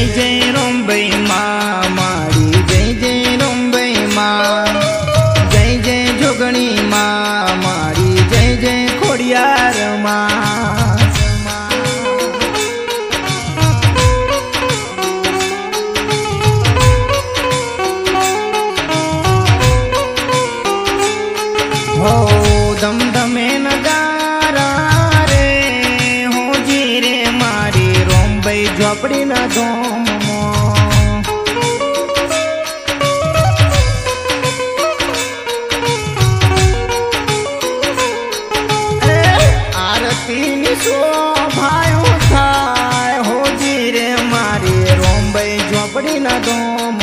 जय जय रोंबई माँ मारी, जय जय रोंबई माँ, जय जय जोगणी माँ मारी, जय जय खोडियार माँ। हो दम दमे नगारा रे, हो जी रे मारी रोंबई झोपड़ी न धोम आरती शोभायो थाय, हो जी रे मारी रोंबई झोपड़ी न धोम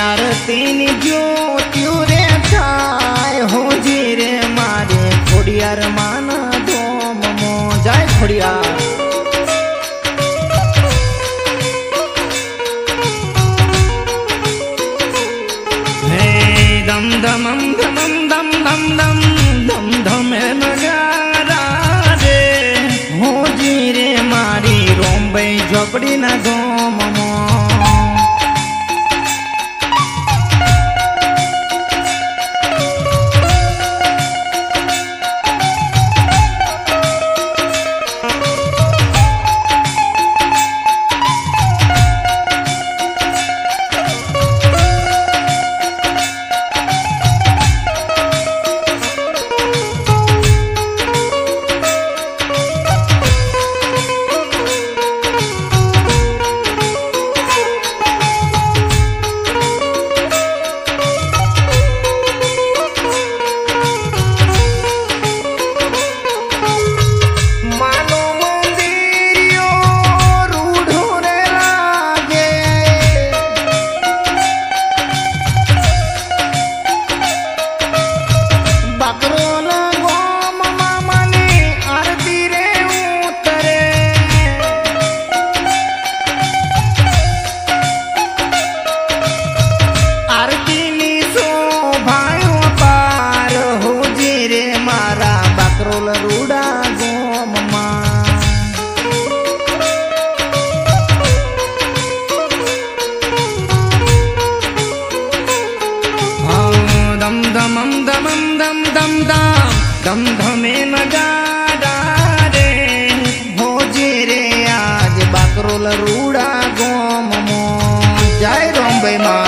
आरती ज्योतियो रे थाय, हो जी रे मारे खोडियार माना धोम मो। जय खोडियार। दम दमम दमम दम दम दम दम धम नगारा रे, हो जी रे मारी रोंबई झोपड़ी न धोम मो। रूड़ा गोम दम दमम दमम दम दम दम दम धमे नगारा रे, हो जी रे आज बाकरोल रूड़ा गोम मो। जय रोंबई माँ।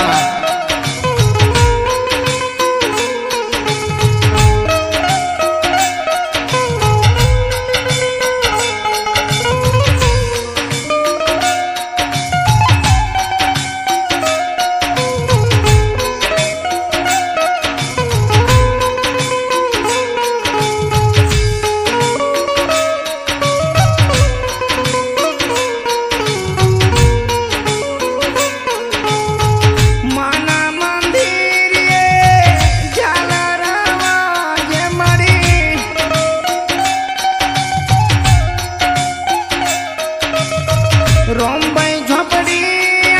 रोंबई झोपड़ी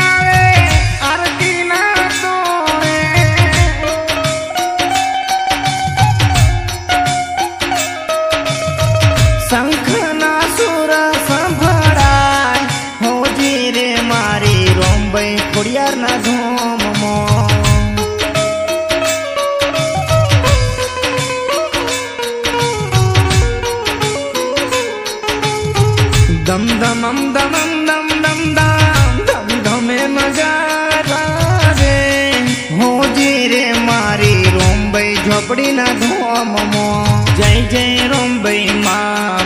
आवे आरती ना तोड़े, शंख ना सुर संभळाय, हो जी रे मारी रोंबई खोडियार ना धोम मो। दम दमम दमम दम दम दम दम धमे नगारा रे, हो जी रे मारी रोंबई झोपड़ी न धोम मो। जय जय रोंबई माँ